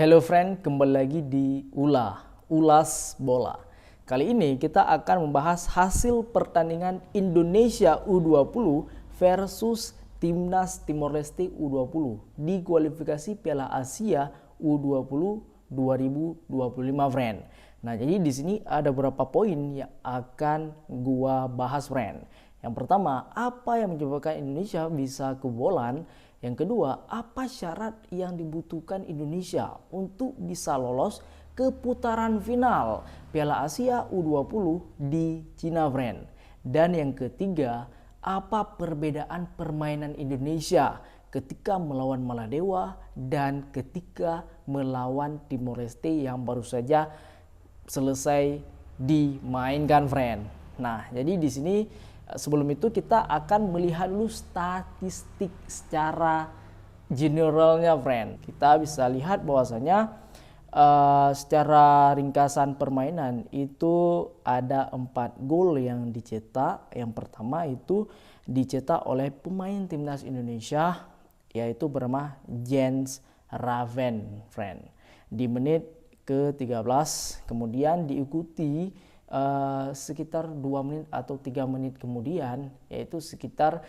Hello friend, kembali lagi di Ulas Bola. Kali ini kita akan membahas hasil pertandingan Indonesia U20 versus Timnas Timor Leste U20 di kualifikasi Piala Asia U20 2025 friend. Nah, jadi di sini ada beberapa poin yang akan gua bahas friend. Yang pertama, apa yang menyebabkan Indonesia bisa kebobolan? Yang kedua, apa syarat yang dibutuhkan Indonesia untuk bisa lolos ke putaran final Piala Asia U20 di Cina, friend? Dan yang ketiga, apa perbedaan permainan Indonesia ketika melawan Maladewa dan ketika melawan Timor Leste yang baru saja selesai dimainkan, friend? Nah, jadi di sini sebelum itu kita akan melihat dulu statistik secara generalnya, friend. Kita bisa lihat bahwasanya secara ringkasan permainan itu ada 4 gol yang dicetak. Yang pertama itu dicetak oleh pemain timnas Indonesia, yaitu bernama Jens Raven, friend, di menit ke-13. Kemudian diikuti sekitar 2 menit atau 3 menit kemudian, yaitu sekitar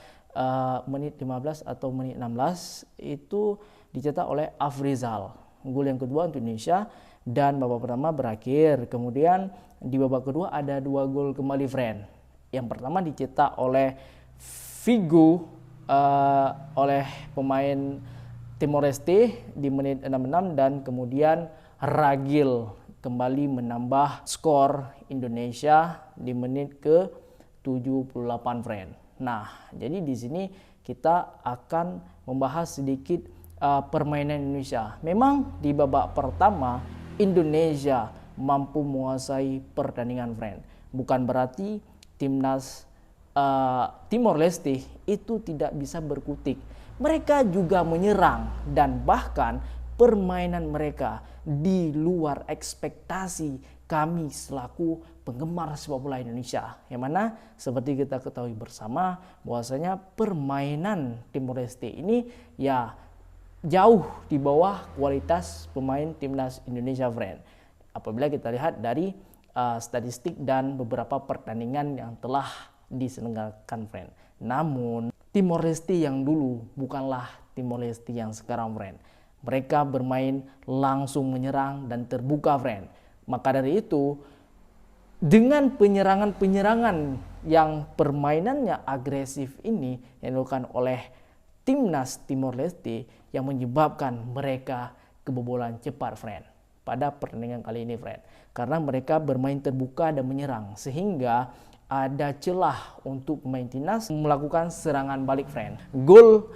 menit 15 atau menit 16, itu dicetak oleh Afrizal. Gol yang kedua untuk Indonesia dan babak pertama berakhir. Kemudian di babak kedua ada 2 gol kembali, friend. Yang pertama dicetak oleh Figo oleh pemain Timor Leste di menit 66 dan kemudian Ragil kembali menambah skor Indonesia di menit ke-78, friend. Nah, jadi di sini kita akan membahas sedikit permainan Indonesia. Memang di babak pertama Indonesia mampu menguasai pertandingan, friend. Bukan berarti timnas Timor Leste itu tidak bisa berkutik. Mereka juga menyerang dan bahkan permainan mereka di luar ekspektasi kami selaku penggemar sepak bola Indonesia. Yang mana seperti kita ketahui bersama bahwasanya permainan Timor Leste ini ya jauh di bawah kualitas pemain timnas Indonesia, friend. Apabila kita lihat dari statistik dan beberapa pertandingan yang telah diselenggarakan, friend. Namun Timor Leste yang dulu bukanlah Timor Leste yang sekarang, friend. Mereka bermain langsung menyerang dan terbuka, friend. Maka dari itu, dengan penyerangan-penyerangan yang permainannya agresif ini yang dilakukan oleh timnas Timor Leste yang menyebabkan mereka kebobolan cepat, friend, pada pertandingan kali ini, friend. Karena mereka bermain terbuka dan menyerang sehingga ada celah untuk pemain timnas melakukan serangan balik, friend. Gol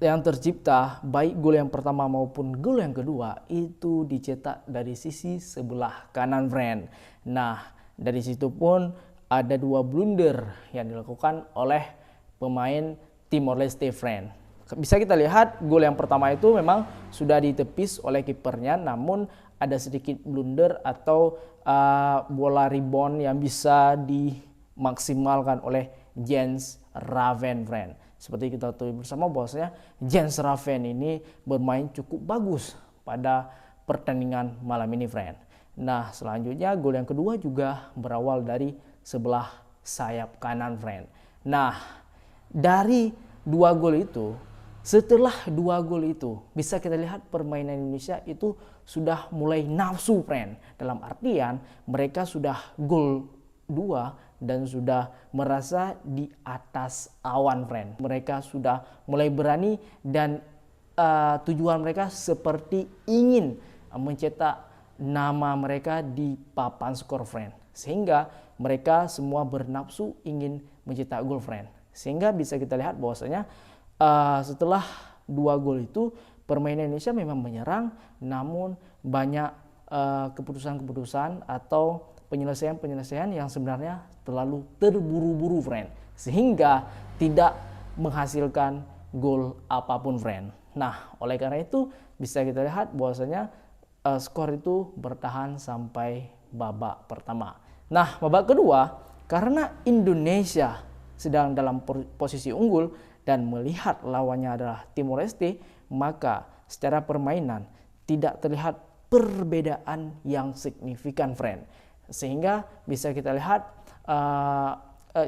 yang tercipta, baik gol yang pertama maupun gol yang kedua, itu dicetak dari sisi sebelah kanan, friend. Nah, dari situ pun ada 2 blunder yang dilakukan oleh pemain Timor Leste, friend. Bisa kita lihat gol yang pertama itu memang sudah ditepis oleh kipernya, namun ada sedikit blunder atau bola rebound yang bisa dimaksimalkan oleh Jens Raven, friend. Seperti kita tahu bersama bahwasanya Jens Raven ini bermain cukup bagus pada pertandingan malam ini, friend. Nah, selanjutnya gol yang kedua juga berawal dari sebelah sayap kanan, friend. Nah, dari 2 gol itu, setelah 2 gol itu bisa kita lihat permainan Indonesia itu sudah mulai nafsu, friend. Dalam artian mereka sudah gol 2 dan sudah merasa di atas awan, friend. Mereka sudah mulai berani dan tujuan mereka seperti ingin mencetak nama mereka di papan skor, friend. Sehingga mereka semua bernafsu ingin mencetak gol, friend. Sehingga bisa kita lihat bahwasanya setelah 2 gol itu permainan Indonesia memang menyerang, namun banyak keputusan-keputusan atau penyelesaian-penyelesaian yang sebenarnya terlalu terburu-buru, friend, sehingga tidak menghasilkan gol apapun, friend. Nah, oleh karena itu bisa kita lihat bahwasanya skor itu bertahan sampai babak pertama. Nah, babak kedua karena Indonesia sedang dalam posisi unggul dan melihat lawannya adalah Timor Leste, maka secara permainan tidak terlihat perbedaan yang signifikan, friend. Sehingga bisa kita lihat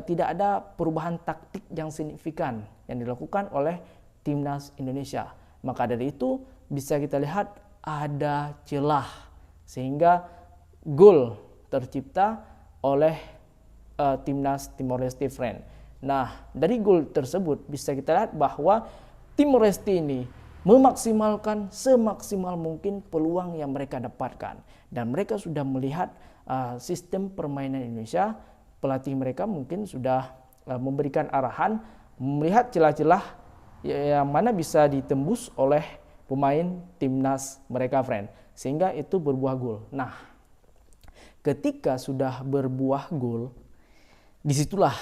tidak ada perubahan taktik yang signifikan yang dilakukan oleh timnas Indonesia. Maka dari itu bisa kita lihat ada celah sehingga gol tercipta oleh timnas Timor Leste, friend. Nah, dari gol tersebut bisa kita lihat bahwa Timor Leste ini memaksimalkan semaksimal mungkin peluang yang mereka dapatkan, dan mereka sudah melihat sistem permainan Indonesia. Pelatih mereka mungkin sudah memberikan arahan, melihat celah-celah yang mana bisa ditembus oleh pemain timnas mereka, friend, sehingga itu berbuah gol. Nah, ketika sudah berbuah gol, disitulah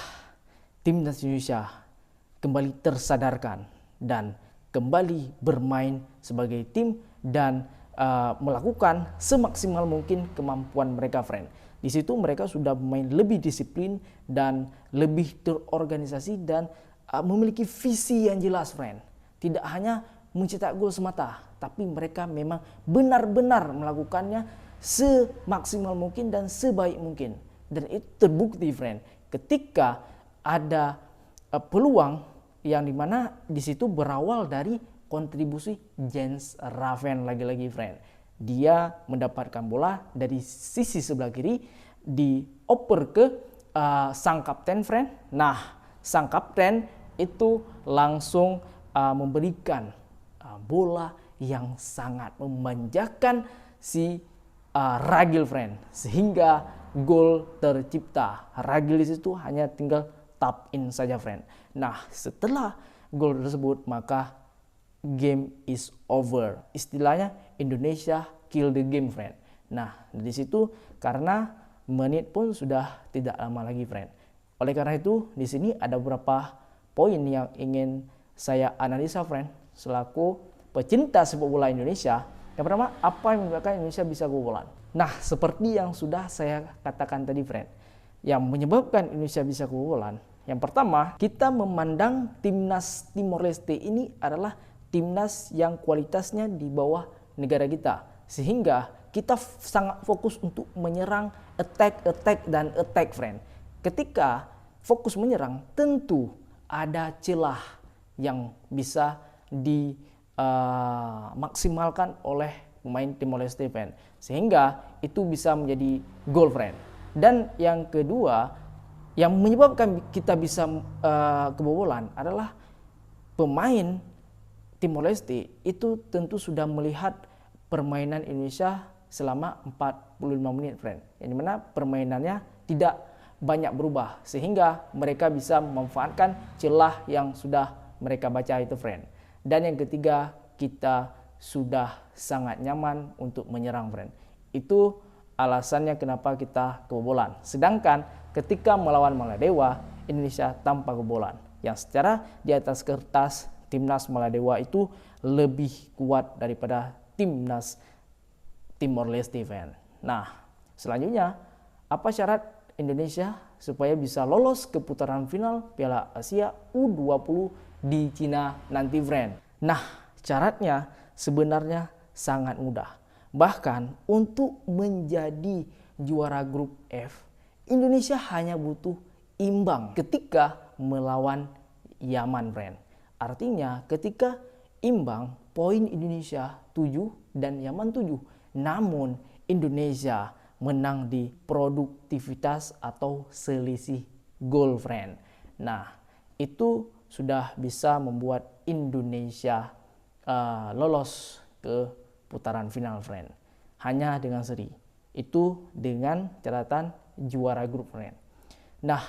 timnas Indonesia kembali tersadarkan dan kembali bermain sebagai tim dan melakukan semaksimal mungkin kemampuan mereka, friend. Di situ mereka sudah bermain lebih disiplin dan lebih terorganisasi dan memiliki visi yang jelas, friend. Tidak hanya mencetak gol semata, tapi mereka memang benar-benar melakukannya semaksimal mungkin dan sebaik mungkin. Dan itu terbukti, friend, ketika ada peluang yang dimana di situ berawal dari kontribusi Jens Raven lagi-lagi, friend. Dia mendapatkan bola dari sisi sebelah kiri, dioper ke sang kapten, friend. Nah, sang kapten itu langsung memberikan bola yang sangat memanjakan si Ragil, friend, sehingga gol tercipta. Ragil di situ hanya tinggal tap in saja, friend. Nah, setelah gol tersebut maka game is over. Istilahnya Indonesia kill the game, friend. Nah, dari situ karena menit pun sudah tidak lama lagi, friend. Oleh karena itu, di sini ada beberapa poin yang ingin saya analisa, friend, selaku pecinta sepak bola Indonesia. Yang pertama, apa yang menyebabkan Indonesia bisa kebobolan? Nah, seperti yang sudah saya katakan tadi, friend, yang menyebabkan Indonesia bisa kebobolan, yang pertama, kita memandang timnas Timor Leste ini adalah timnas yang kualitasnya di bawah negara kita, sehingga kita sangat fokus untuk menyerang, attack, friend. Ketika fokus menyerang, tentu ada celah yang bisa dimaksimalkan oleh pemain Timor Leste, friend, sehingga itu bisa menjadi gol, friend. Dan yang kedua, yang menyebabkan kita bisa kebobolan adalah pemain Timor Leste itu tentu sudah melihat permainan Indonesia selama 45 menit, friend. Yang dimana permainannya tidak banyak berubah, sehingga mereka bisa memanfaatkan celah yang sudah mereka baca itu, friend. Dan yang ketiga, kita sudah sangat nyaman untuk menyerang, friend. Itu alasannya kenapa kita kebobolan. Sedangkan ketika melawan Maladewa, Indonesia tanpa kebobolan. Yang secara di atas kertas timnas Maladewa itu lebih kuat daripada timnas Timor Leste, friend. Nah, selanjutnya, apa syarat Indonesia supaya bisa lolos ke putaran final Piala Asia U20 di Cina nanti, friend? Nah, syaratnya sebenarnya sangat mudah. Bahkan untuk menjadi juara grup F, Indonesia hanya butuh imbang ketika melawan Yaman, friend. Artinya ketika imbang, poin Indonesia 7 dan Yaman 7. Namun Indonesia menang di produktivitas atau selisih gol, friend. Nah, itu sudah bisa membuat Indonesia lolos ke putaran final, friend. Hanya dengan seri. Itu dengan catatan juara grup, friend. Nah,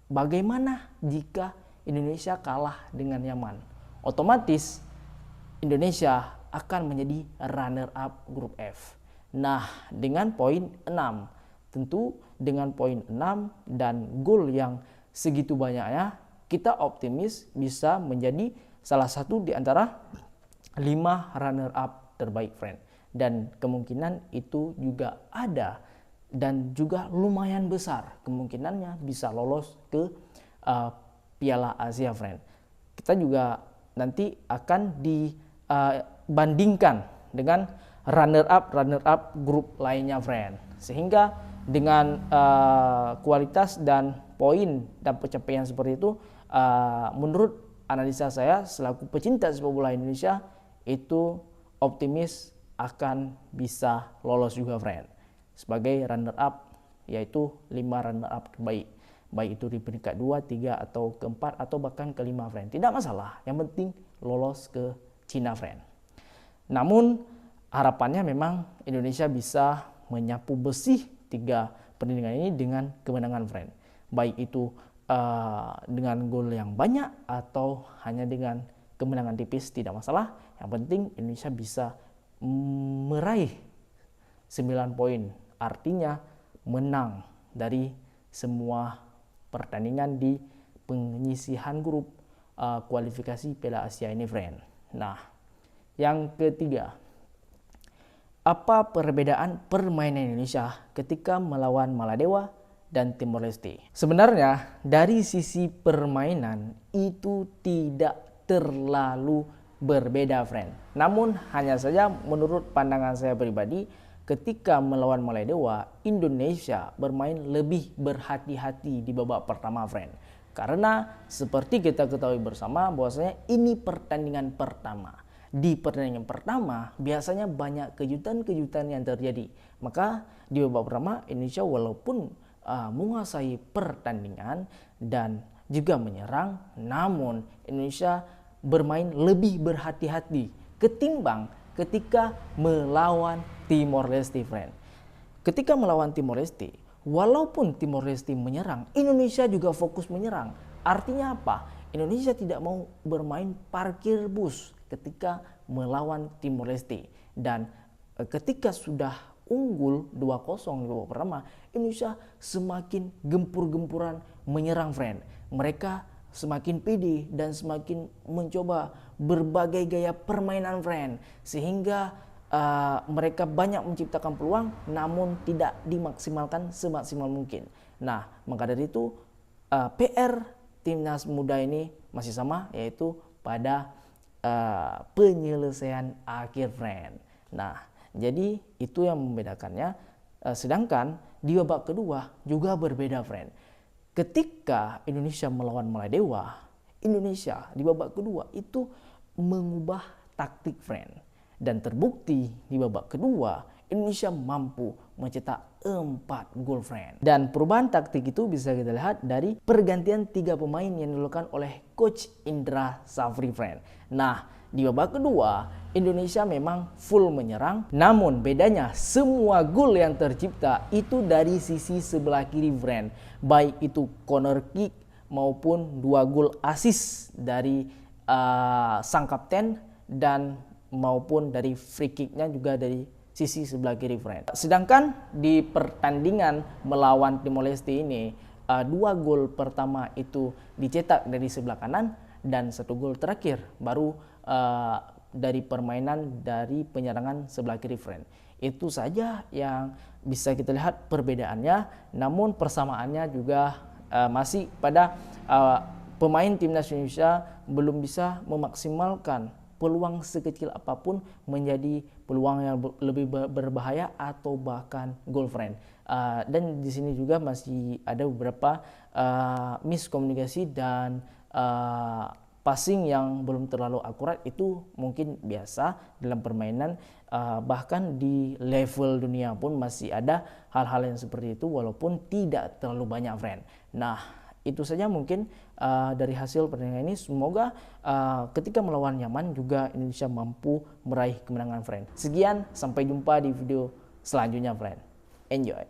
bagaimana jika Indonesia kalah dengan Yaman? Otomatis Indonesia akan menjadi runner up grup F. Nah, dengan poin 6. Tentu dengan poin 6 dan gol yang segitu banyaknya, kita optimis bisa menjadi salah satu di antara 5 runner up terbaik, friend. Dan kemungkinan itu juga ada dan juga lumayan besar kemungkinannya bisa lolos ke Piala Asia, friend. Kita juga nanti akan dibandingkan dengan runner up grup lainnya, friend. Sehingga dengan kualitas dan poin dan pencapaian seperti itu, menurut analisa saya selaku pecinta sepak bola Indonesia itu optimis akan bisa lolos juga, friend, sebagai runner up, yaitu 5 runner up terbaik, baik itu di peringkat 2, 3 atau keempat atau bahkan kelima, friend. Tidak masalah, yang penting lolos ke Cina, friend. Namun harapannya memang Indonesia bisa menyapu bersih 3 pertandingan ini dengan kemenangan, friend. Baik itu dengan gol yang banyak atau hanya dengan kemenangan tipis, tidak masalah. Yang penting Indonesia bisa meraih 9 poin, artinya menang dari semua pertandingan di penyisihan grup kualifikasi Piala Asia ini, friend. Nah, yang ketiga, apa perbedaan permainan Indonesia ketika melawan Maladewa dan Timor Leste? Sebenarnya dari sisi permainan itu tidak terlalu berbeda, friend. Namun hanya saja menurut pandangan saya pribadi, ketika melawan Maladewa, Indonesia bermain lebih berhati-hati di babak pertama, friend. Karena seperti kita ketahui bersama bahwasanya ini pertandingan pertama. Di pertandingan pertama biasanya banyak kejutan-kejutan yang terjadi. Maka di babak pertama Indonesia walaupun menguasai pertandingan dan juga menyerang, namun Indonesia bermain lebih berhati-hati ketimbang ketika melawan Timor Leste, friend. Ketika melawan Timor Leste, walaupun Timor Leste menyerang, Indonesia juga fokus menyerang. Artinya apa? Indonesia tidak mau bermain parkir bus ketika melawan Timor Leste. Dan ketika sudah unggul 2-0 di babak pertama, Indonesia semakin gempur-gempuran menyerang, friend. Mereka semakin pede dan semakin mencoba berbagai gaya permainan, friend, sehingga mereka banyak menciptakan peluang namun tidak dimaksimalkan semaksimal mungkin. Nah, maka dari itu PR timnas muda ini masih sama, yaitu pada penyelesaian akhir, friend. Nah, jadi itu yang membedakannya. Sedangkan di babak kedua juga berbeda, friend. Ketika Indonesia melawan Maladewa, Indonesia di babak kedua itu mengubah taktik, friend. Dan terbukti di babak kedua Indonesia mampu mencetak 4 gol, friend. Dan perubahan taktik itu bisa kita lihat dari pergantian 3 pemain yang dilakukan oleh Coach Indra Safri, friend. Nah, di babak kedua Indonesia memang full menyerang, namun bedanya semua gol yang tercipta itu dari sisi sebelah kiri, friend. Baik itu corner kick maupun 2 gol assist dari sang kapten dan maupun dari free kicknya juga dari sisi sebelah kiri, friend. Sedangkan di pertandingan melawan Timor Leste ini 2 gol pertama itu dicetak dari sebelah kanan dan 1 gol terakhir baru dari permainan dari penyerangan sebelah kiri, friend. Itu saja yang bisa kita lihat perbedaannya, namun persamaannya juga masih pada pemain timnas Indonesia belum bisa memaksimalkan peluang sekecil apapun menjadi peluang yang lebih berbahaya atau bahkan gol, friend. Dan di sini juga masih ada beberapa miskomunikasi dan passing yang belum terlalu akurat. Itu mungkin biasa dalam permainan, bahkan di level dunia pun masih ada hal-hal yang seperti itu walaupun tidak terlalu banyak, friend. Nah, itu saja mungkin dari hasil pertandingan ini. Semoga ketika melawan Yaman juga Indonesia mampu meraih kemenangan, friend. Sekian, sampai jumpa di video selanjutnya, friend. Enjoy.